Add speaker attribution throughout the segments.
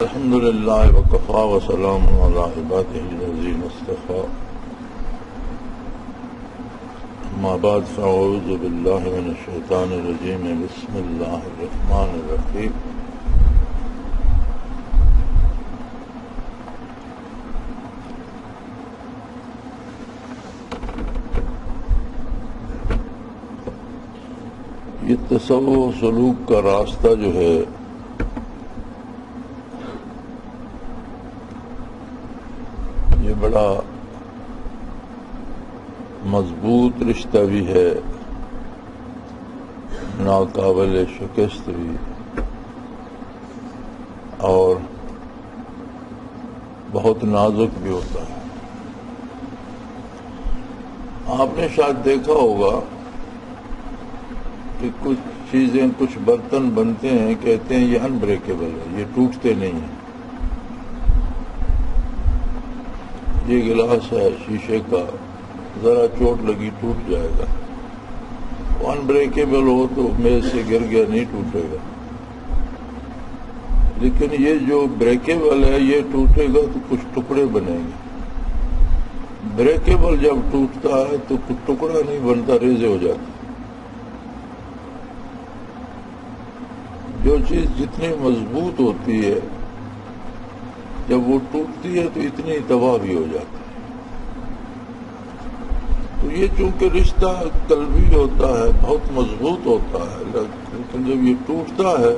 Speaker 1: الحمد لله وكفى وسلام على عباده الذين اصطفى أما بعد فأعوذ بالله من الشيطان الرجيم بسم الله الرحمن الرحيم یہ تصوف سلوک کا راستہ جو ہے یہ بڑا مضبوط رشتہ بھی ہے، ناقابل شکست بھی، اور بہت نازک بھی ہوتا ہے۔ آپ نے شاید دیکھا ہوگا کہ کچھ چیزیں، کچھ برتن بنتے ہیں، کہتے ہیں یہ انبریکیبل ہے، یہ ٹوٹتے نہیں ہیں۔ یہ گلاس ہے شیشے کا، ذرا چوٹ لگی ٹوٹ جائے گا، وہ انبریکیبل ہو تو میز سے گر گیا نہیں ٹوٹے گا، لیکن یہ جو بریکیبل ہے یہ ٹوٹے گا تو کچھ ٹکڑے بنیں گے۔ بریکیبل جب ٹوٹتا ہے تو کچھ ٹکڑا نہیں بنتا، ریزے ہو جاتے۔ جو چیز جتنی مضبوط ہوتی ہے جب وہ ٹوٹتی ہے تو اتنی تباہ بھی ہو جاتی ہے۔ تو یہ چونکہ رشتہ قلبی ہوتا ہے، بہت مضبوط ہوتا ہے، لیکن جب یہ ٹوٹتا ہے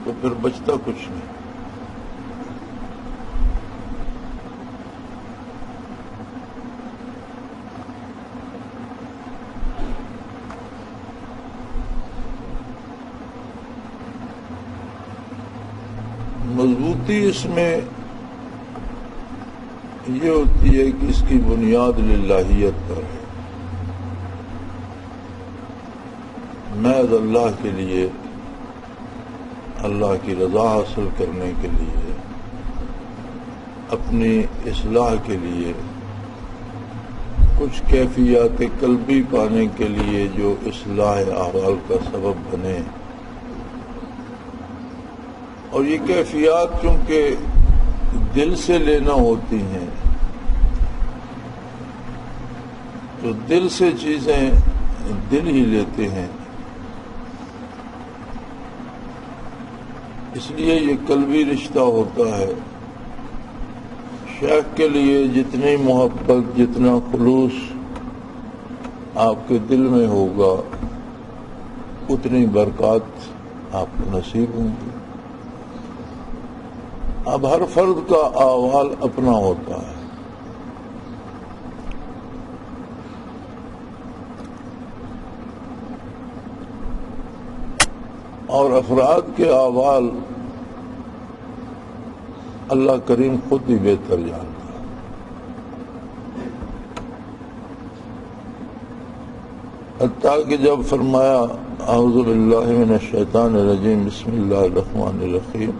Speaker 1: تو پھر بچتا کچھ نہیں۔ مضبوطی اس میں یہ ہوتی ہے کہ اس کی بنیاد للہیت پر ہے، محض اللہ کے لیے، اللہ کی رضا حاصل کرنے کے لیے، اپنی اصلاح کے لیے، کچھ کیفیات قلبی پانے کے لیے جو اصلاح احوال کا سبب بنے۔ اور یہ کیفیات چونکہ دل سے لینا ہوتی ہیں تو دل سے چیزیں دل ہی لیتے ہیں، اس لیے یہ قلبی رشتہ ہوتا ہے۔ شیخ کے لیے جتنی محبت، جتنا خلوص آپ کے دل میں ہوگا اتنی برکات آپ کو نصیب ہوں گی۔ اب ہر فرد کا احوال اپنا ہوتا ہے، اور افراد کے احوال اللہ کریم خود ہی بہتر جانتا ہے۔ حتیٰ کہ جب فرمایا اعوذ باللہ من الشیطان الرجیم بسم اللہ الرحمن الرحیم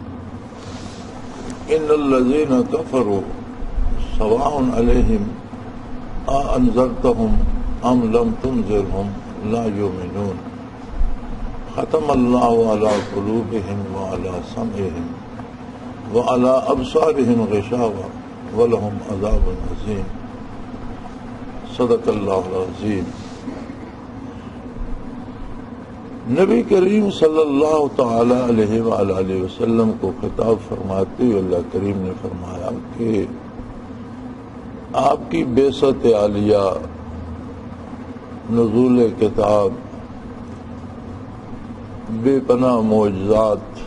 Speaker 1: ان الذین کفروا سواء علیہم اانذرتہم ام لم تنذرہم لا یؤمنون ختم اللہ علی قلوبہم وعلی سمعہم وعلی ابصارہم غشاوہ ولہم عذاب عظیم۔ صدق اللہ العظیم۔ نبی کریم صلی اللہ تعالی علیہ وآلہ وسلم کو خطاب فرماتے ہوئے اللہ کریم نے فرمایا کہ آپ کی بعثت عالیہ، نزول کتاب، بے پناہ معجزات،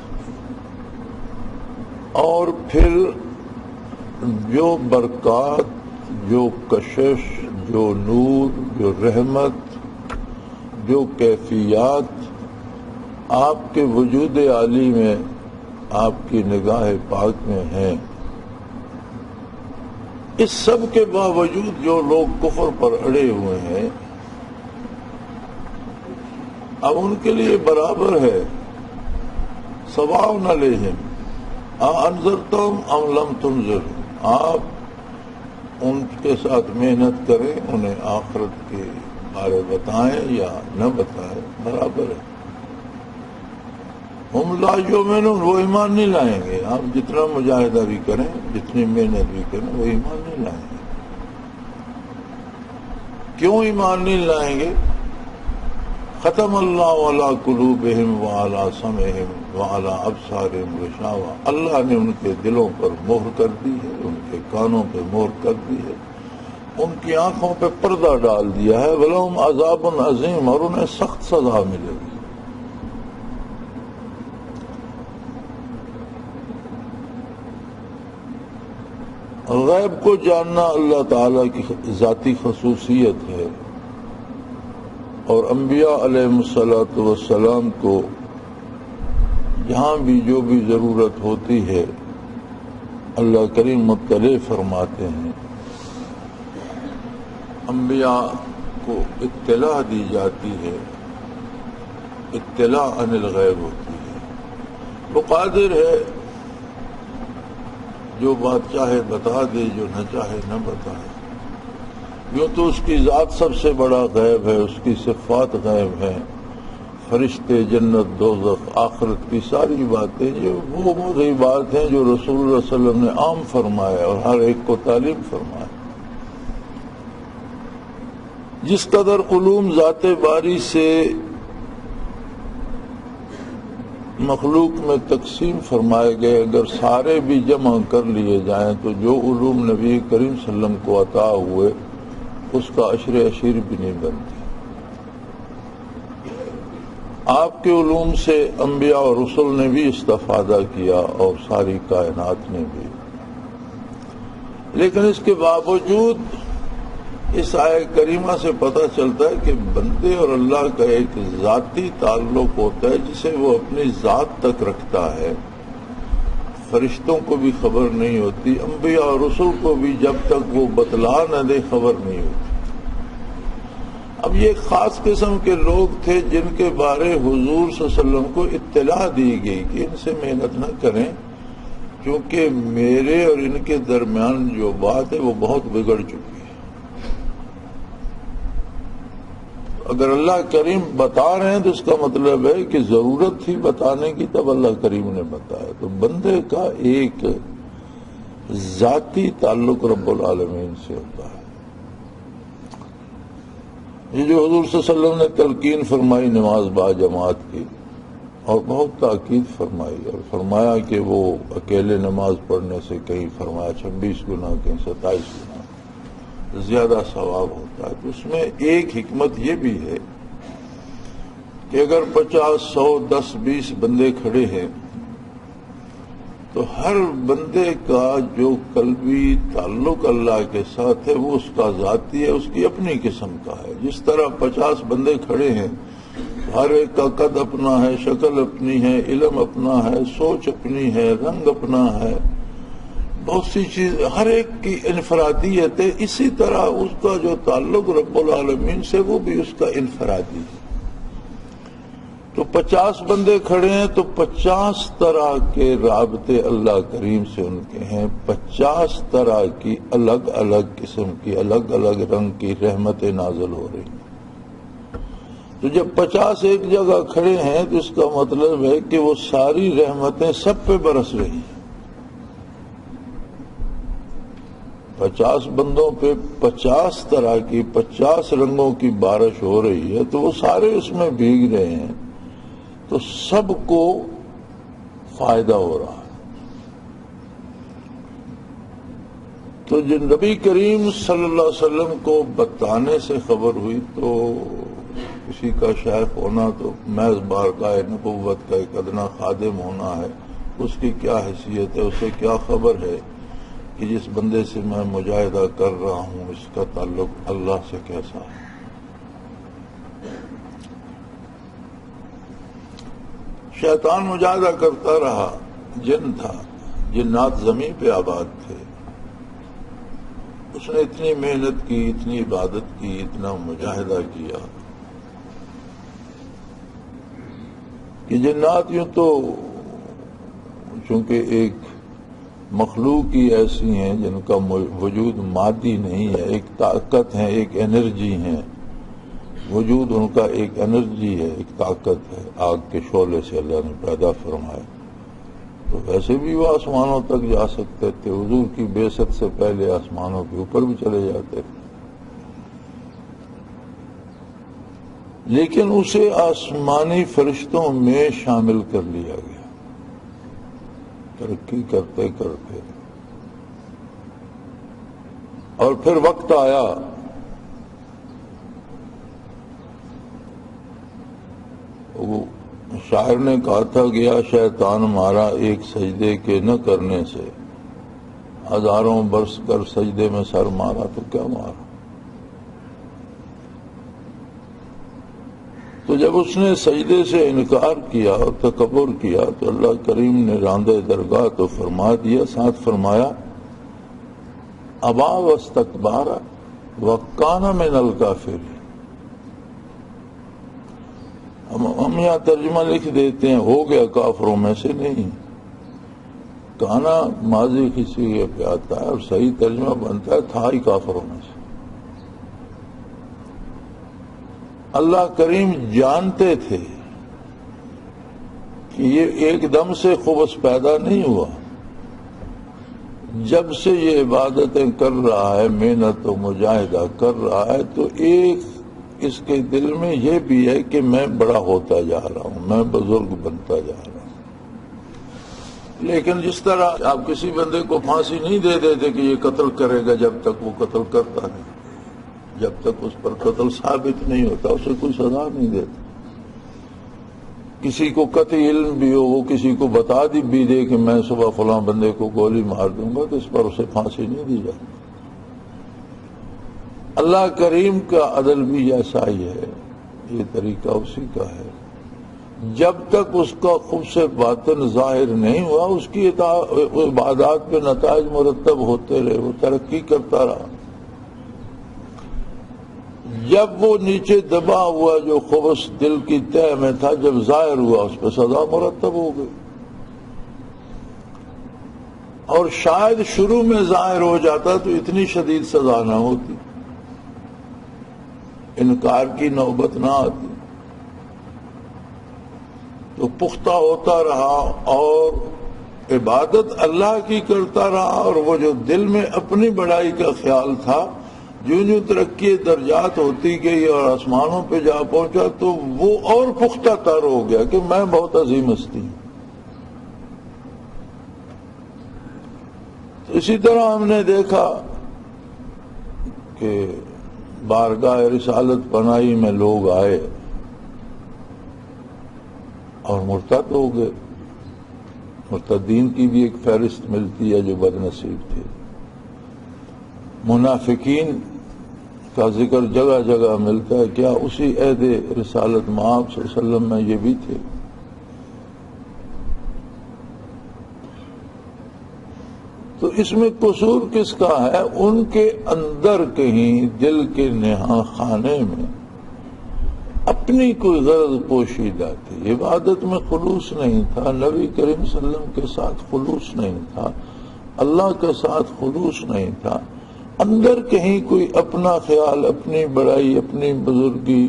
Speaker 1: اور پھر جو برکات، جو کشش، جو نور، جو رحمت، جو کیفیات آپ کے وجود عالی میں، آپ کی نگاہ پاک میں ہیں، اس سب کے باوجود جو لوگ کفر پر اڑے ہوئے ہیں، اب ان کے لیے برابر ہے، سواء علیہم اانذرتم ام لم تنذرہم، آپ ان کے ساتھ محنت کریں، انہیں آخرت کے بارے بتائیں یا نہ بتائیں، برابر ہے۔ ہم لا یؤمنون، وہ ایمان نہیں لائیں گے. آپ جتنا مجاہدہ بھی کریں، جتنی محنت بھی کریں، وہ ایمان نہیں لائیں گے. کیوں ایمان نہیں لائیں گے؟ ختم اللہ علی قلوبہم وعلی سمعہم وعلی ابصارہم غشاوہ، اللہ نے ان کے دلوں پر مہر کر دی ہے، ان کے کانوں پہ مہر کر دی ہے، ان کی آنکھوں پہ پردہ ڈال دیا ہے. وَلَهُمْ عَذَابٌ عَظِيمٌ، اور انہیں سخت سزا ملے گی. غیب کو جاننا اللہ تعالیٰ کی ذاتی خصوصیت ہے، اور انبیاء علیہ الصلوۃ والسلام کو جہاں بھی جو بھی ضرورت ہوتی ہے اللہ کریم مطلع فرماتے ہیں. انبیاء کو اطلاع دی جاتی ہے، اطلاع عن الغیب ہوتی ہے. وہ قادر ہے جو بات چاہے بتا دے، جو نہ چاہے نہ بتائے. یوں تو اس کی ذات سب سے بڑا غیب ہے، اس کی صفات غیب ہیں، فرشتے، جنت، دوزخ، آخرت کی ساری باتیں یہ وہ غیبات ہیں جو رسول اللہ صلی اللہ علیہ وسلم نے عام فرمایا اور ہر ایک کو تعلیم فرمایا. جس قدر علوم ذات باری سے مخلوق میں تقسیم فرمائے گئے، اگر سارے بھی جمع کر لیے جائیں تو جو علوم نبی کریم صلی اللہ علیہ وسلم کو عطا ہوئے اس کا عشر عشیر بھی نہیں بنتی. آپ کے علوم سے انبیاء اور رسل نے بھی استفادہ کیا اور ساری کائنات نے بھی، لیکن اس کے باوجود اس آیہ کریمہ سے پتہ چلتا ہے کہ بندے اور اللہ کا ایک ذاتی تعلق ہوتا ہے جسے وہ اپنی ذات تک رکھتا ہے. فرشتوں کو بھی خبر نہیں ہوتی، انبیاء اور رسل کو بھی جب تک وہ بتلا نہ دے خبر نہیں ہوتی. اب یہ ایک خاص قسم کے لوگ تھے جن کے بارے حضور صلی اللہ علیہ وسلم کو اطلاع دی گئی کہ ان سے محنت نہ کریں، کیونکہ میرے اور ان کے درمیان جو بات ہے وہ بہت بگڑ چکی ہے. اگر اللہ کریم بتا رہے ہیں تو اس کا مطلب ہے کہ ضرورت تھی بتانے کی، تب اللہ کریم نے بتایا. تو بندے کا ایک ذاتی تعلق رب العالمین سے ہوتا ہے. یہ جو حضور صلی اللہ علیہ وسلم نے تلقین فرمائی نماز با جماعت کی اور بہت تاکید فرمائی، اور فرمایا کہ وہ اکیلے نماز پڑھنے سے کہیں فرمایا 26 گنا کہیں 27 گنا زیادہ ثواب ہوتا ہے. تو اس میں ایک حکمت یہ بھی ہے کہ اگر 50 100 10 20 بندے کھڑے ہیں تو ہر بندے کا جو قلبی تعلق اللہ کے ساتھ ہے وہ اس کا ذاتی ہے، اس کی اپنی قسم کا ہے. جس طرح 50 بندے کھڑے ہیں، ہر ایک کا قد اپنا ہے، شکل اپنی ہے، علم اپنا ہے، سوچ اپنی ہے، رنگ اپنا ہے، بہت سی چیز ہر ایک کی انفرادیت ہے. اسی طرح اس کا جو تعلق رب العالمین سے وہ بھی اس کا انفرادی ہے. تو 50 بندے کھڑے ہیں تو 50 طرح کے رابطے اللہ کریم سے ان کے ہیں، 50 طرح کی الگ الگ قسم کی الگ الگ رنگ کی رحمتیں نازل ہو رہی ہیں. تو جب 50 ایک جگہ کھڑے ہیں تو اس کا مطلب ہے کہ وہ ساری رحمتیں سب پہ برس رہی ہیں. 50 بندوں پہ 50 طرح کی 50 رنگوں کی بارش ہو رہی ہے تو وہ سارے اس میں بھیگ رہے ہیں، تو سب کو فائدہ ہو رہا ہے. تو جو نبی کریم صلی اللہ علیہ وسلم کو بتانے سے خبر ہوئی تو کسی کا شیخ ہونا تو محض بارگاہ نبوت کا ایک ادنا خادم ہونا ہے. اس کی کیا حیثیت ہے، اسے کیا خبر ہے کہ جس بندے سے میں مجاہدہ کر رہا ہوں اس کا تعلق اللہ سے کیسا ہے. شیطان مجاہدہ کرتا رہا، جن تھا، جنات زمین پہ آباد تھے. اس نے اتنی محنت کی، اتنی عبادت کی، اتنا مجاہدہ کیا کہ جنات یوں تو چونکہ ایک مخلوق ہی ایسی ہیں جن کا وجود مادی نہیں ہے، ایک طاقت ہے، ایک انرجی ہے وجود ان کا ایک انرجی ہے، ایک طاقت ہے، آگ کے شعلے سے اللہ نے پیدا فرمایا، تو ویسے بھی وہ آسمانوں تک جا سکتے تھے، حضور کی بعثت سے پہلے آسمانوں کے اوپر بھی چلے جاتے تھے، لیکن اسے آسمانی فرشتوں میں شامل کر لیا گیا ترقی کرتے کرتے، اور پھر وقت آیا وہ شاعر نے کہا تھا، گیا شیطان مارا ایک سجدے کے نہ کرنے سے، ہزاروں برس کر سجدے میں سر مارا تو کیا مارا۔ تو جب اس نے سجدے سے انکار کیا اور تکبر کیا تو اللہ کریم نے راندہ درگاہ تو فرما دیا، ساتھ فرمایا ابا واستکبار وکان من الکافرین۔ ہم یہاں ترجمہ لکھ دیتے ہیں ہو گیا کافروں میں سے، نہیں، کانا ماضی کسی پہ آتا ہے اور صحیح ترجمہ بنتا ہے تھا ہی کافروں میں سے۔ اللہ کریم جانتے تھے کہ یہ ایک دم سے خبث پیدا نہیں ہوا، جب سے یہ عبادتیں کر رہا ہے، محنت و مجاہدہ کر رہا ہے، تو ایک اس کے دل میں یہ بھی ہے کہ میں بڑا ہوتا جا رہا ہوں، میں بزرگ بنتا جا رہا ہوں۔ لیکن جس طرح آپ کسی بندے کو پھانسی نہیں دے دیتے کہ یہ قتل کرے گا جب تک وہ قتل کرتا نہیں، جب تک اس پر قتل ثابت نہیں ہوتا اسے کوئی سزا نہیں دیتا۔ کسی کو قطعی علم بھی ہو، وہ کسی کو بتا بھی دے کہ میں صبح فلاں بندے کو گولی مار دوں گا، تو اس پر اسے پھانسی نہیں دی جاتی۔ اللہ کریم کا عدل بھی ایسا ہی ہے، یہ طریقہ اسی کا ہے، جب تک اس کا خبث باطن ظاہر نہیں ہوا اس کی عبادات پہ نتائج مرتب ہوتے رہے، وہ ترقی کرتا رہا۔ جب وہ نیچے دبا ہوا جو خبث دل کی تہ میں تھا، جب ظاہر ہوا اس پہ سزا مرتب ہو گئی، اور شاید شروع میں ظاہر ہو جاتا تو اتنی شدید سزا نہ ہوتی، انکار کی نوبت نہ آتی، تو پختہ ہوتا رہا اور عبادت اللہ کی کرتا رہا، اور وہ جو دل میں اپنی بڑائی کا خیال تھا جو ترقی درجات ہوتی گئی اور آسمانوں پہ جا پہنچا تو وہ اور پختہ تر ہو گیا کہ میں بہت عظیم ہستی ہوں۔ تو اسی طرح ہم نے دیکھا کہ بارگاہ رسالت پناہی میں لوگ آئے اور مرتد ہو گئے۔ مرتدین کی بھی ایک فہرست ملتی ہے جو بد نصیب تھے۔ منافقین کا ذکر جگہ جگہ ملتا ہے، کیا اسی عہد رسالت مآب صلی اللہ علیہ وسلم میں یہ بھی تھے؟ تو اس میں قصور کس کا ہے؟ ان کے اندر کہیں دل کے نہاں خانے میں اپنی کوئی غرض پوشیدہ تھی، عبادت میں خلوص نہیں تھا، نبی کریم صلی اللہ علیہ وسلم کے ساتھ خلوص نہیں تھا، اللہ کے ساتھ خلوص نہیں تھا، اندر کہیں کوئی اپنا خیال، اپنی بڑائی، اپنی بزرگی،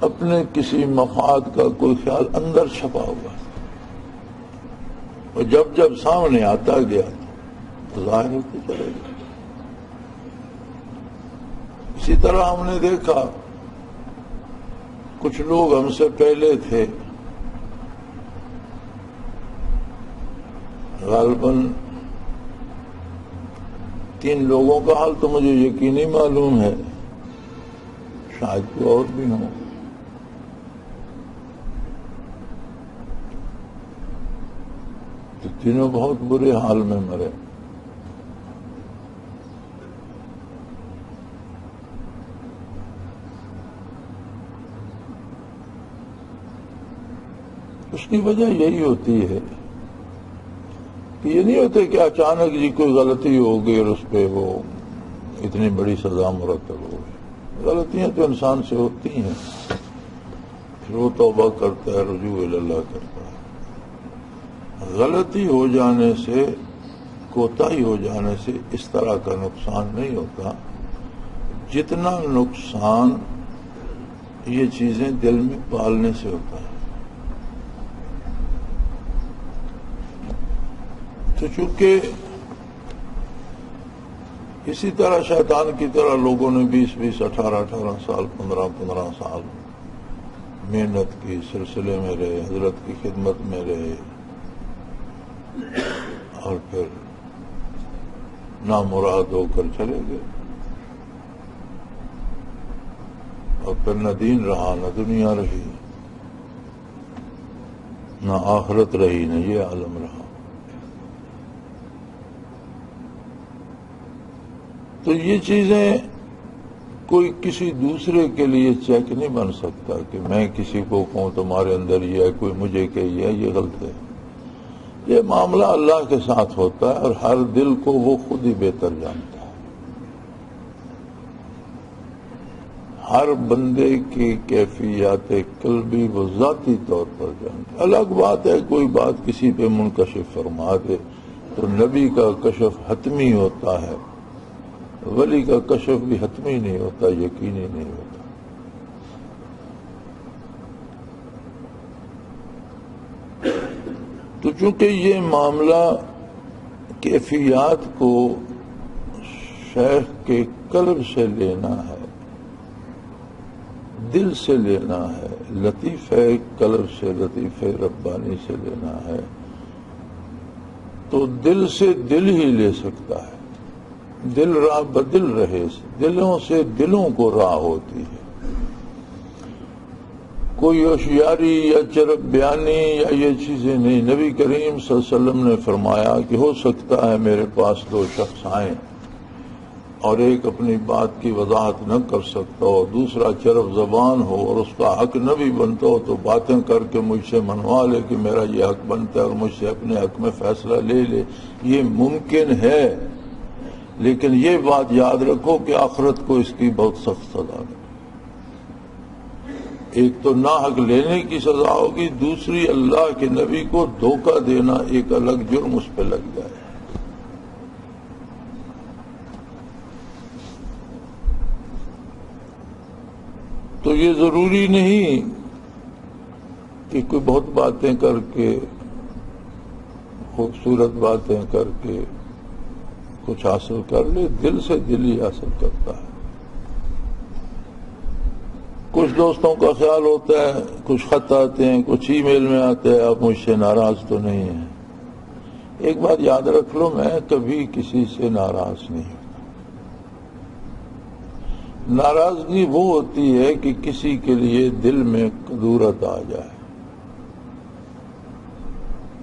Speaker 1: اپنے کسی مفاد کا کوئی خیال اندر چھپا ہوا، اور جب جب سامنے آتا گیا تو ظاہر ہوتے چلے گئے۔ اسی طرح ہم نے دیکھا کچھ لوگ ہم سے پہلے تھے، غالباً 3 لوگوں کا حال تو مجھے یقینی معلوم ہے، شاید کوئی اور بھی ہوں۔ تو تینوں بہت برے حال میں مرے۔ اس کی وجہ یہی ہوتی ہے کہ یہ نہیں ہوتے کہ اچانک جی کوئی غلطی ہو گئی اور اس پہ وہ اتنی بڑی سزا مرتب ہو گئی۔ غلطیاں تو انسان سے ہوتی ہیں، پھر وہ توبہ کرتا ہے، رجوع اللہ کرتا ہے۔ غلطی ہو جانے سے، کوتاہی ہو جانے سے اس طرح کا نقصان نہیں ہوتا جتنا نقصان یہ چیزیں دل میں پالنے سے ہوتا ہے. تو چونکہ اسی طرح شیطان کی طرح لوگوں نے 20 18 سال 15 سال محنت کی، سلسلے میں رہے، حضرت کی خدمت میں رہے، اور پھر نامراد ہو کر چلے گئے، اور پھر نہ دین رہا، نہ دنیا رہی، نہ آخرت رہی، نہ یہ عالم رہا. تو یہ چیزیں کوئی کسی دوسرے کے لیے چیک نہیں بن سکتا کہ میں کسی کو کہوں تمہارے اندر یہ ہے، کوئی مجھے کہ یہ غلط ہے. یہ معاملہ اللہ کے ساتھ ہوتا ہے، اور ہر دل کو وہ خود ہی بہتر جانتا ہے. ہر بندے کی کیفیات قلبی وہ ذاتی طور پر جانتا ہے. الگ بات ہے کوئی بات کسی پہ منکشف فرما دے تو نبی کا کشف حتمی ہوتا ہے، ولی کا کشف بھی حتمی نہیں ہوتا، یقینی نہیں ہوتا. تو چونکہ یہ معاملہ کیفیات کو شیخ کے قلب سے لینا ہے، دل سے لینا ہے، لطیفہ قلب سے، لطیفہ ربانی سے لینا ہے، تو دل سے دل ہی لے سکتا ہے. دل راہ بدل رہے، دلوں سے دلوں کو راہ ہوتی ہے. کوئی ہوشیاری یا چرب بیانی یا یہ چیزیں نہیں. نبی کریم صلی اللہ علیہ وسلم نے فرمایا کہ ہو سکتا ہے میرے پاس 2 شخص آئیں اور ایک اپنی بات کی وضاحت نہ کر سکتا ہو، دوسرا چرب زبان ہو اور اس کا حق نہ بھی بنتا ہو، تو باتیں کر کے مجھ سے منوا لے کہ میرا یہ حق بنتا ہے اور مجھ سے اپنے حق میں فیصلہ لے لے. یہ ممکن ہے، لیکن یہ بات یاد رکھو کہ آخرت کو اس کی بہت سخت سزا ہے. ایک تو ناحق لینے کی سزا ہوگی، دوسری اللہ کے نبی کو دھوکہ دینا ایک الگ جرم اس پہ لگ جائے. تو یہ ضروری نہیں کہ کوئی بہت باتیں کر کے، خوبصورت باتیں کر کے کچھ حاصل کر لے. دل سے دل ہی حاصل کرتا ہے. کچھ دوستوں کا خیال ہوتا ہے، کچھ خط آتے ہیں، کچھ ای میل میں آتے ہیں، آپ مجھ سے ناراض تو نہیں ہیں. ایک بات یاد رکھ لو، میں کبھی کسی سے ناراض نہیں ہوتا. ناراضگی وہ ہوتی ہے کہ کسی کے لیے دل میں کدورت آ جائے.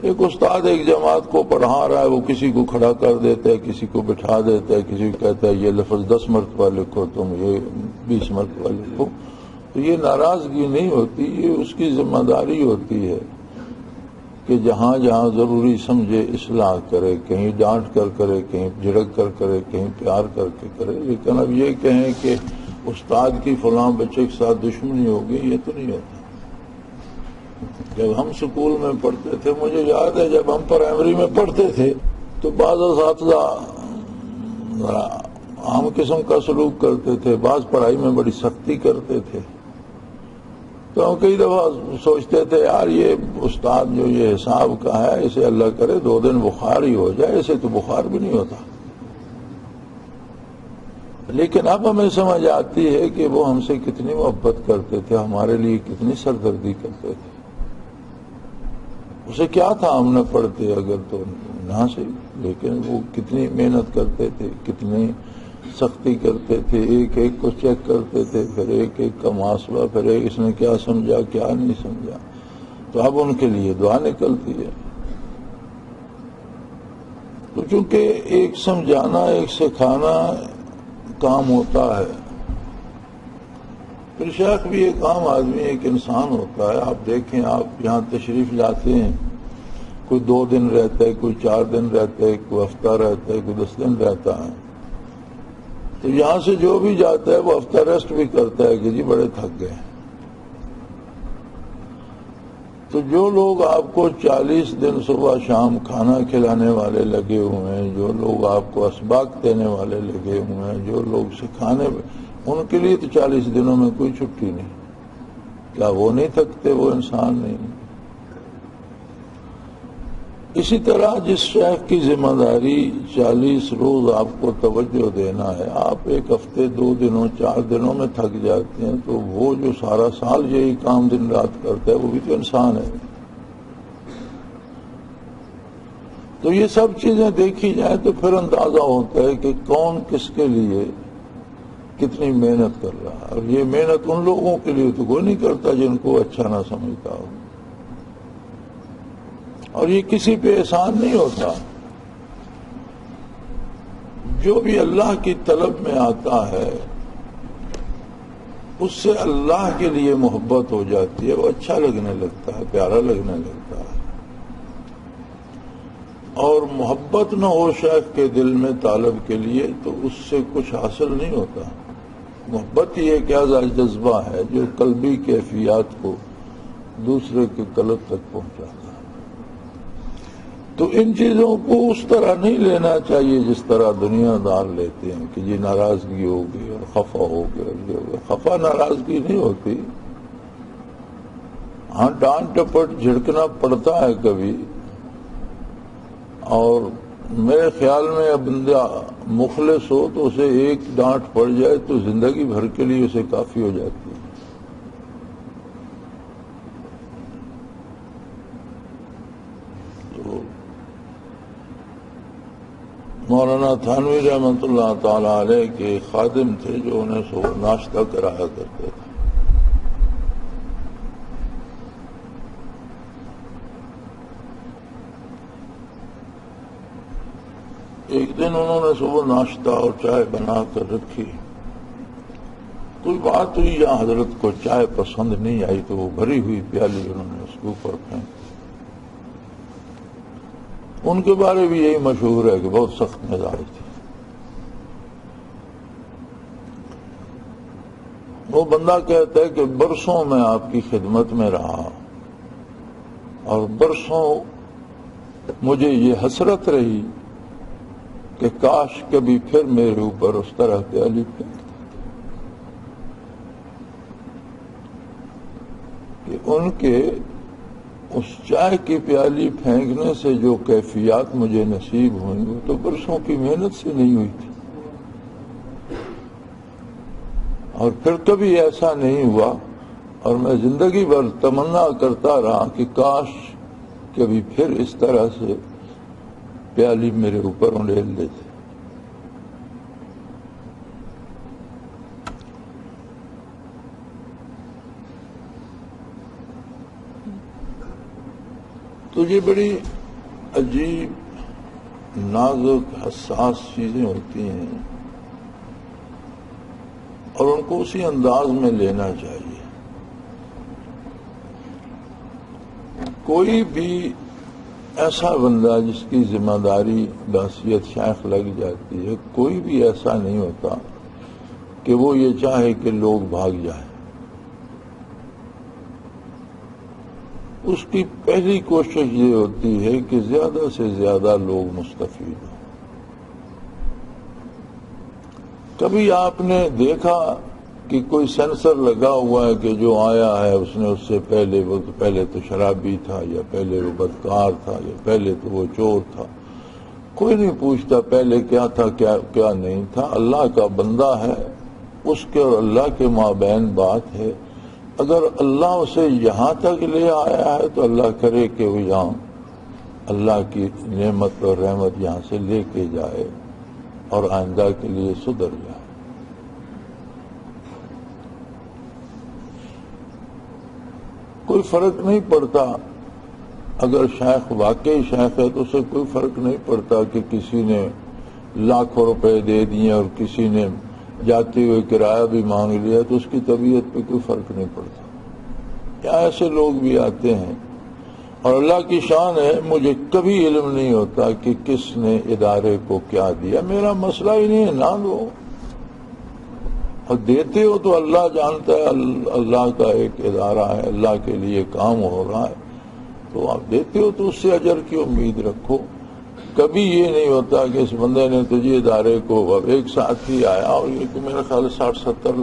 Speaker 1: ایک استاد ایک جماعت کو پڑھا رہا ہے، وہ کسی کو کھڑا کر دیتا ہے، کسی کو بٹھا دیتا ہے، کسی کو کہتا ہے یہ لفظ 10 مرتبہ لکھو، تم یہ 20 مرتبہ لکھو. تو یہ ناراضگی نہیں ہوتی، یہ اس کی ذمہ داری ہوتی ہے کہ جہاں جہاں ضروری سمجھے اصلاح کرے، کہیں ڈانٹ کر کرے، کہیں جھڑک کر کرے، کہیں پیار کر کے کرے. لیکن اب یہ کہیں کہ استاد کی فلاں بچے کے ساتھ دشمنی ہوگی، یہ تو نہیں ہوتا. جب ہم سکول میں پڑھتے تھے، مجھے یاد ہے جب ہم پرائمری میں پڑھتے تھے تو بعض اساتذہ عام قسم کا سلوک کرتے تھے، بعض پڑھائی میں بڑی سختی کرتے تھے. تو ہم کئی دفعہ سوچتے تھے یار یہ استاد جو یہ حساب کا ہے، اسے اللہ کرے 2 دن بخار ہی ہو جائے، اسے تو بخار بھی نہیں ہوتا. لیکن اب ہمیں سمجھ آتی ہے کہ وہ ہم سے کتنی محبت کرتے تھے، ہمارے لیے کتنی سردردی کرتے تھے. اسے کیا تھا ہم نہ پڑھتے اگر تو نہ سے، لیکن وہ کتنی محنت کرتے تھے، کتنی سختی کرتے تھے، ایک ایک کو چیک کرتے تھے، پھر ایک ایک کا محاسبہ، پھر ایک اس نے کیا سمجھا کیا نہیں سمجھا. تو اب ان کے لیے دعا نکلتی ہے. تو چونکہ ایک سمجھانا ایک سکھانا کام ہوتا ہے. پھر شیخ بھی ایک عام آدمی، ایک انسان ہوتا ہے. آپ دیکھیں، آپ یہاں تشریف لاتے ہیں، کوئی 2 دن رہتا ہے، کوئی 4 دن رہتا ہے، کوئی ہفتہ رہتا ہے، کوئی 10 دن رہتا ہے. تو یہاں سے جو بھی جاتا ہے وہ ہفتہ ریسٹ بھی کرتا ہے کہ جی بڑے تھک گئے. تو جو لوگ آپ کو 40 دن صبح شام کھانا کھلانے والے لگے ہوئے ہیں، جو لوگ آپ کو اسباق دینے والے لگے ہوئے ہیں، جو لوگ سکھانے، ان کے لیے تو 40 دنوں میں کوئی چھٹی نہیں. کیا وہ نہیں تھکتے؟ وہ انسان نہیں؟ اسی طرح جس شیخ کی ذمہ داری 40 روز آپ کو توجہ دینا ہے، آپ ایک ہفتے 2 دنوں 4 دنوں میں تھک جاتے ہیں، تو وہ جو سارا سال یہی کام دن رات کرتا ہے وہ بھی تو انسان ہے۔ تو یہ سب چیزیں دیکھی جائیں تو پھر اندازہ ہوتا ہے کہ کون کس کے لیے کتنی محنت کر رہا ہے، اور یہ محنت ان لوگوں کے لیے تو کوئی نہیں کرتا جن کو اچھا نہ سمجھتا ہو، اور یہ کسی پہ احسان نہیں ہوتا۔ جو بھی اللہ کی طلب میں آتا ہے اس سے اللہ کے لیے محبت ہو جاتی ہے، وہ اچھا لگنے لگتا ہے، پیارا لگنے لگتا ہے۔ اور محبت نہ ہو شیخ کے دل میں طالب کے لیے تو اس سے کچھ حاصل نہیں ہوتا۔ محبت ہی ایک ایسا جذبہ ہے جو قلبی کیفیات کو دوسرے کے قلب تک پہنچاتا ہے۔ تو ان چیزوں کو اس طرح نہیں لینا چاہیے جس طرح دنیا دار لیتے ہیں کہ جی ناراضگی ہوگی اور خفا ہو گیا۔ خفا ناراضگی نہیں ہوتی، ہاں ڈانٹ ٹپٹ جھڑکنا پڑتا ہے کبھی، اور میرے خیال میں بندہ مخلص ہو تو اسے ایک ڈانٹ پڑ جائے تو زندگی بھر کے لیے اسے کافی ہو جاتی ہے۔ تو مولانا تھانوی رحمۃ اللہ تعالی علیہ کے خادم تھے جو انہیں صبح ناشتہ کرایا کرتے تھے۔ ایک دن انہوں نے صبح ناشتہ اور چائے بنا کر رکھی، کوئی بات ہوئی یا حضرت کو چائے پسند نہیں آئی تو وہ بھری ہوئی پیالی انہوں نے اس کے اوپر پھینک۔ ان کے بارے بھی یہی مشہور ہے کہ بہت سخت مزاج تھے۔ وہ بندہ کہتا ہے کہ برسوں میں آپ کی خدمت میں رہا اور برسوں مجھے یہ حسرت رہی کہ کاش کبھی پھر میرے اوپر اس طرح پیالی پھینکتا کہ ان کے اس چائے کی پیالی پھینکنے سے جو کیفیات مجھے نصیب ہوئی وہ تو برسوں کی محنت سے نہیں ہوئی تھی، اور پھر کبھی ایسا نہیں ہوا، اور میں زندگی بھر تمنا کرتا رہا کہ کاش کبھی پھر اس طرح سے پیالی میرے اوپر انڈیل دیتے۔ تو یہ بڑی عجیب نازک حساس چیزیں ہوتی ہیں اور ان کو اسی انداز میں لینا چاہیے۔ کوئی بھی ایسا بندہ جس کی ذمہ داری بحثیت شیخ لگ جاتی ہے، کوئی بھی ایسا نہیں ہوتا کہ وہ یہ چاہے کہ لوگ بھاگ جائیں۔ اس کی پہلی کوشش یہ ہوتی ہے کہ زیادہ سے زیادہ لوگ مستفید ہوں۔ کبھی آپ نے دیکھا کہ کوئی سینسر لگا ہوا ہے کہ جو آیا ہے اس نے اس سے پہلے تو شرابی تھا، یا پہلے وہ بدکار تھا، یا پہلے تو وہ چور تھا؟ کوئی نہیں پوچھتا پہلے کیا تھا کیا نہیں تھا۔ اللہ کا بندہ ہے، اس کے اور اللہ کے مابین بات ہے۔ اگر اللہ اسے یہاں تک لے آیا ہے تو اللہ کرے کہ وہ یہاں اللہ کی نعمت اور رحمت یہاں سے لے کے جائے اور آئندہ کے لیے سدھر جائے۔ کوئی فرق نہیں پڑتا، اگر شیخ واقعی شیخ ہے تو اسے کوئی فرق نہیں پڑتا کہ کسی نے لاکھوں روپے دے دیے اور کسی نے جاتے ہوئے کرایہ بھی مانگ لیا تو اس کی طبیعت پہ کوئی فرق نہیں پڑتا۔ کیا ایسے لوگ بھی آتے ہیں، اور اللہ کی شان ہے مجھے کبھی علم نہیں ہوتا کہ کس نے ادارے کو کیا دیا، میرا مسئلہ ہی نہیں ہے، نہ دو، اور دیتے ہو تو اللہ جانتا ہے، اللہ کا ایک ادارہ ہے، اللہ کے لیے کام ہو رہا ہے، تو آپ دیتے ہو تو اس سے اجر کی امید رکھو۔ کبھی یہ نہیں ہوتا کہ اس بندے نے تجھے ادارے کو، اب ایک ساتھ ہی آیا اور یہ کہ میرے خیال 60-70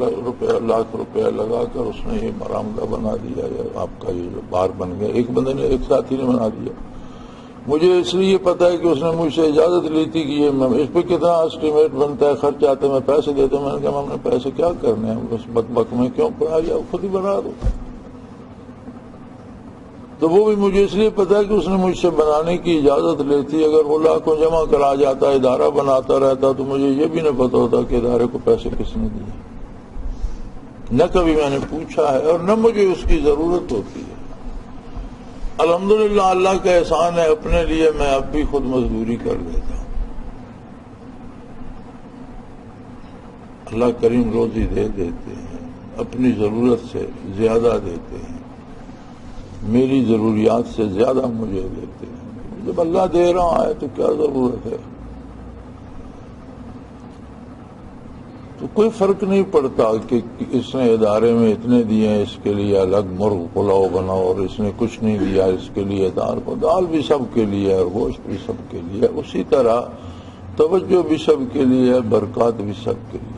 Speaker 1: لاکھ روپیہ لگا کر اس نے یہ برآمدہ بنا دیا، یا آپ کا یہ جو بار بن گیا، ایک بندے نے، ایک ساتھی نے بنا دیا۔ مجھے اس لیے پتا ہے کہ اس نے مجھ سے اجازت لی تھی کہ یہ اس پہ کتنا اسٹیمیٹ بنتا ہے، خرچ آتے، میں پیسے دیتا ہوں۔ میں نے کہا ہم نے پیسے کیا کرنے ہیں، اس بک بک میں کیوں پڑا، یا خود ہی بنا دو۔ تو وہ بھی مجھے اس لیے پتا ہے کہ اس نے مجھ سے بنانے کی اجازت لی تھی۔ اگر وہ لاکھوں جمع کرا جاتا، ادارہ بناتا رہتا، تو مجھے یہ بھی نہ پتا ہوتا کہ ادارے کو پیسے کس نے دیے۔ نہ کبھی میں نے پوچھا ہے اور نہ مجھے اس کی ضرورت ہوتی ہے۔ الحمدللہ اللہ کا احسان ہے، اپنے لیے میں اب بھی خود مزدوری کر لیتا ہوں۔ اللہ کریم روزی دے دیتے ہیں، اپنی ضرورت سے زیادہ دیتے ہیں، میری ضروریات سے زیادہ مجھے دیتے ہیں۔ جب اللہ دے رہا ہے تو کیا ضرورت ہے؟ تو کوئی فرق نہیں پڑتا کہ اس نے ادارے میں اتنے دیے ہیں، اس کے لیے الگ مرغ پلاؤ بناؤ، اور اس نے کچھ نہیں دیا اس کے لیے دال کو، دال بھی سب کے لیے اور گوشت بھی سب کے لیے، اسی طرح توجہ بھی سب کے لیے، برکات بھی سب کے لیے۔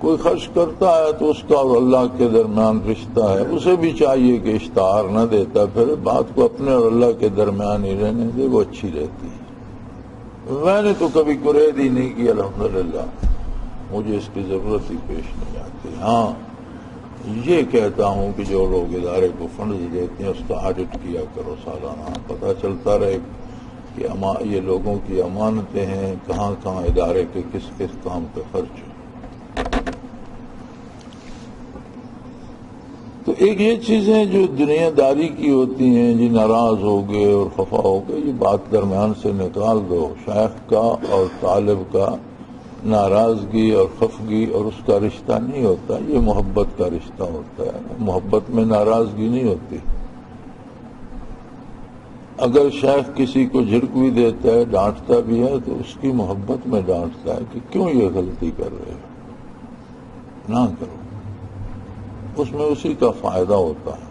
Speaker 1: کوئی خرچ کرتا ہے تو اس کا اور اللہ کے درمیان رشتہ ہے، اسے بھی چاہیے کہ اشتہار نہ دیتا پھر، بات کو اپنے اور اللہ کے درمیان ہی رہنے دے، وہ اچھی رہتی ہے۔ میں نے تو کبھی گریز ہی نہیں کی، الحمدللہ مجھے اس کی ضرورت ہی پیش نہیں آتی۔ ہاں یہ کہتا ہوں کہ جو لوگ ادارے کو فنڈز دیتے ہیں اس کا آڈٹ کیا کرو سالانہ، پتہ چلتا رہے کہ یہ لوگوں کی امانتیں ہیں، کہاں کہاں ادارے کے کس کس کام پہ خرچ۔ تو ایک یہ چیزیں جو دنیا داری کی ہوتی ہیں، جی ناراض ہو گئے اور خفا ہو گئے، یہ بات درمیان سے نکال دو۔ شیخ کا اور طالب کا ناراضگی اور خفگی اور اس کا رشتہ نہیں ہوتا، یہ محبت کا رشتہ ہوتا ہے۔ محبت میں ناراضگی نہیں ہوتی۔ اگر شیخ کسی کو جھڑک بھی دیتا ہے، ڈانٹتا بھی ہے، تو اس کی محبت میں ڈانٹتا ہے کہ کیوں یہ غلطی کر رہے ہو، نہ کرو، اس میں اسی کا فائدہ ہوتا ہے۔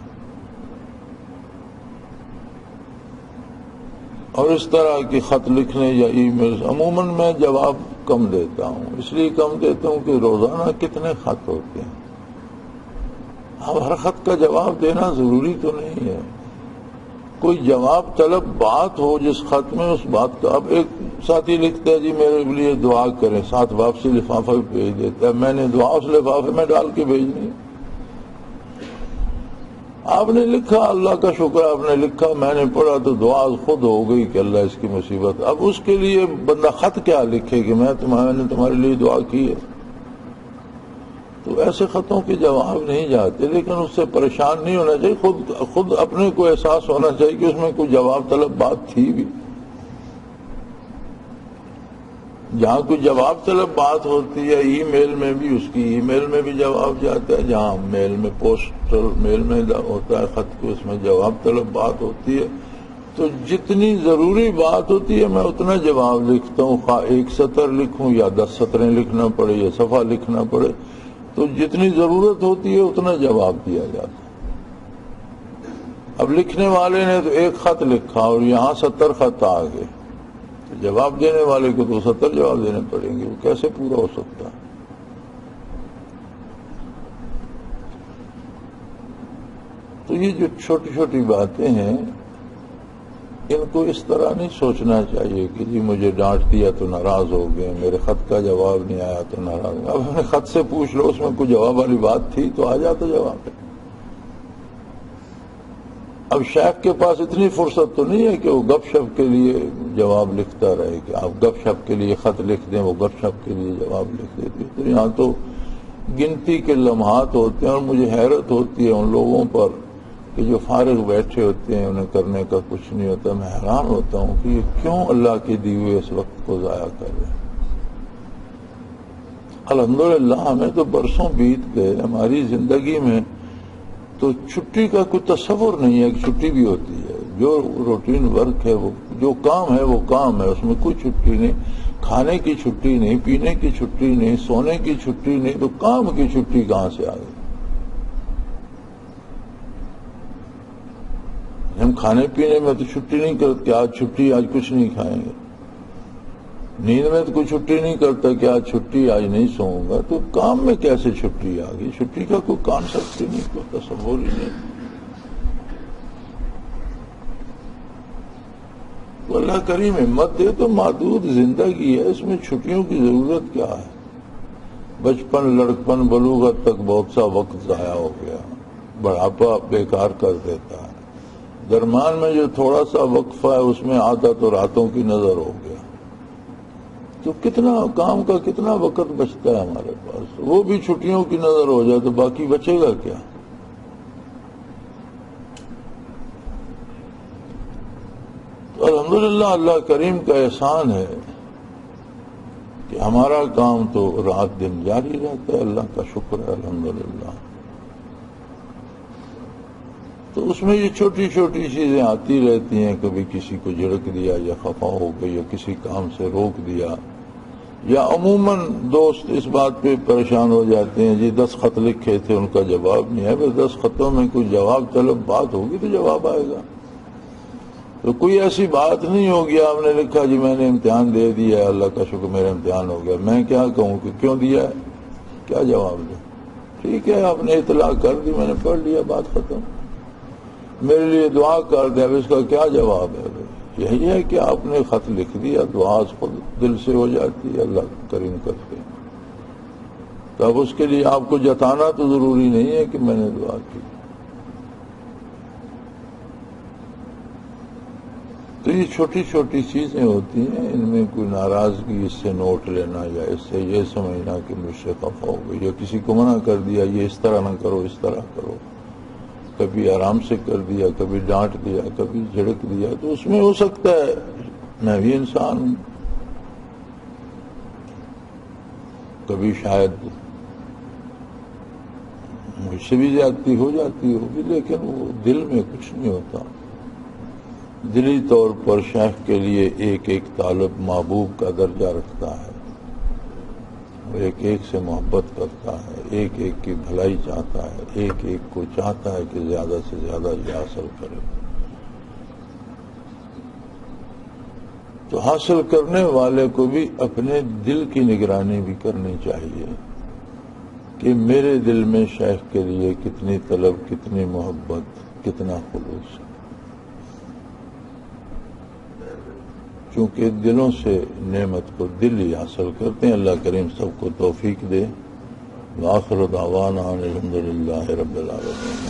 Speaker 1: اور اس طرح کی خط لکھنے یا ای میل، عموماً میں جواب کم دیتا ہوں، اس لیے کم دیتا ہوں کہ روزانہ کتنے خط ہوتے ہیں، اب ہر خط کا جواب دینا ضروری تو نہیں ہے۔ کوئی جواب طلب بات ہو جس خط میں، اس بات کا، اب ایک ساتھی لکھتا ہے جی میرے لیے دعا کریں، ساتھ واپسی لفافہ بھی بھیج دیتا ہے، میں نے دعا اس لفافے میں ڈال کے بھیجنی ہے۔ آپ نے لکھا، اللہ کا شکر آپ نے لکھا، میں نے پڑھا تو دعا خود ہو گئی کہ اللہ اس کی مصیبت۔ اب اس کے لیے بندہ خط کیا لکھے کہ میں نے تمہارے لیے دعا کی ہے؟ تو ایسے خطوں کے جواب نہیں جاتے، لیکن اس سے پریشان نہیں ہونا چاہیے، خود اپنے کو احساس ہونا چاہیے کہ اس میں کوئی جواب طلب بات تھی بھی۔ جہاں کوئی جواب طلب بات ہوتی ہے، ای میل میں بھی، اس کی ای میل میں بھی جواب جاتا ہے، جہاں میل میں پوسٹل میل میں ہوتا ہے خط کو، اس میں جواب طلب بات ہوتی ہے۔ تو جتنی ضروری بات ہوتی ہے میں اتنا جواب لکھتا ہوں، خواہ 1 سطر لکھوں یا 10 سطریں لکھنا پڑے یا صفحہ لکھنا پڑے، تو جتنی ضرورت ہوتی ہے اتنا جواب دیا جاتا ہے۔ اب لکھنے والے نے تو 1 خط لکھا اور یہاں 70 خط آ گئے، جواب دینے والے کو تو 70 جواب دینے پڑیں گے، وہ کیسے پورا ہو سکتا ہے؟ تو یہ جو چھوٹی چھوٹی باتیں ہیں، ان کو اس طرح نہیں سوچنا چاہیے کہ جی مجھے ڈانٹ دیا تو ناراض ہو گئے، میرے خط کا جواب نہیں آیا تو ناراض ہو گئے۔ اب ہمیں خط سے پوچھ لو، اس میں کوئی جواب والی بات تھی تو آ جاتا جواب۔ اب شیخ کے پاس اتنی فرصت تو نہیں ہے کہ وہ گپ شپ کے لیے جواب لکھتا رہے، کہ آپ گپ شپ کے لیے خط لکھ دیں، وہ گپ شپ کے لیے جواب لکھ دیتے۔ تو یہاں تو گنتی کے لمحات ہوتے ہیں، اور مجھے حیرت ہوتی ہے ان لوگوں پر کہ جو فارغ بیٹھے ہوتے ہیں، انہیں کرنے کا کچھ نہیں ہوتا۔ میں حیران ہوتا ہوں کہ یہ کیوں اللہ کے دیے ہوئے اس وقت کو ضائع کر رہے ہیں۔ الحمدللہ ہمیں تو برسوں بیت گئے، ہماری زندگی میں تو چھٹی کا کوئی تصور نہیں ہے کہ چھٹی بھی ہوتی ہے۔ جو روٹین ورک ہے، وہ جو کام ہے وہ کام ہے، اس میں کوئی چھٹی نہیں، کھانے کی چھٹی نہیں، پینے کی چھٹی نہیں، سونے کی چھٹی نہیں، تو کام کی چھٹی کہاں سے آ گئی؟ ہم کھانے پینے میں تو چھٹی نہیں کرتے کہ آج چھٹی، آج کچھ نہیں کھائیں گے. نیند میں تو کوئی چھٹی نہیں کرتا کہ آج چھٹی، آج نہیں سوؤں گا. تو کام میں کیسے چھٹی آ گئی؟ چھٹی کا کوئی کانسیپٹ ہی نہیں، کوئی تصور ہی نہیں. تو اللہ کریم ہمت دے. تو محدود زندگی ہے، اس میں چھٹیوں کی ضرورت کیا ہے؟ بچپن، لڑکپن، بلوغت تک بہت سا وقت ضائع ہو گیا، بڑھاپا بیکار کر دیتا ہے. درمیان میں جو تھوڑا سا وقفہ ہے اس میں آدھا تو راتوں کی نظر ہو گیا. تو کتنا کام کا کتنا وقت بچتا ہے ہمارے پاس؟ وہ بھی چھٹیوں کی نظر ہو جائے تو باقی بچے گا کیا؟ تو الحمدللہ اللہ کریم کا احسان ہے کہ ہمارا کام تو رات دن جاری رہتا ہے. اللہ کا شکر ہے الحمدللہ. تو اس میں یہ چھوٹی چھوٹی چیزیں آتی رہتی ہیں. کبھی کسی کو جھڑک دیا یا خفا ہو گئی یا کسی کام سے روک دیا، یا عموماً دوست اس بات پہ پریشان ہو جاتے ہیں جی 10 خط لکھے تھے ان کا جواب نہیں ہے. بس 10 خطوں میں کوئی جواب طلب بات ہوگی تو جواب آئے گا. تو کوئی ایسی بات نہیں ہوگی آپ نے لکھا جی میں نے امتحان دے دیا ہے، اللہ کا شکر میرا امتحان ہو گیا، میں کیا کہوں کہ کیوں دیا ہے، کیا جواب دیں؟ ٹھیک ہے آپ نے اطلاع کر دی، میں نے پڑھ لیا، بات ختم. میرے لیے دعا کر دیں، اب اس کا کیا جواب ہے؟ یہی ہے کہ آپ نے خط لکھ دیا، دعا خود دل سے ہو جاتی ہے، اللہ کریم کرتے ہیں. تو اب اس کے لیے آپ کو جتانا تو ضروری نہیں ہے کہ میں نے دعا کی. تو یہ چھوٹی چھوٹی چیزیں ہوتی ہیں، ان میں کوئی ناراضگی اس سے نوٹ لینا یا اس سے یہ سمجھنا کہ مجھ سے خفا ہو گئی یا کسی کو منع کر دیا یہ اس طرح نہ کرو اس طرح کرو، کبھی آرام سے کر دیا، کبھی ڈانٹ دیا، کبھی جھڑک دیا. تو اس میں ہو سکتا ہے میں بھی انسان ہوں، کبھی شاید مجھ سے بھی زیادتی ہو جاتی ہوگی، لیکن وہ دل میں کچھ نہیں ہوتا. دلی طور پر شیخ کے لیے ایک ایک طالب محبوب کا درجہ رکھتا ہے، ایک ایک سے محبت کرتا ہے، ایک ایک کی بھلائی چاہتا ہے، ایک ایک کو چاہتا ہے کہ زیادہ سے زیادہ یہ حاصل کرے. تو حاصل کرنے والے کو بھی اپنے دل کی نگرانی بھی کرنی چاہیے کہ میرے دل میں شیخ کے لیے کتنی طلب، کتنی محبت، کتنا خلوص ہے. چونکہ دلوں سے نعمت کو دل ہی حاصل کرتے ہیں. اللہ کریم سب کو توفیق دے. وآخر دعوانا الحمدللہ رب العالمین.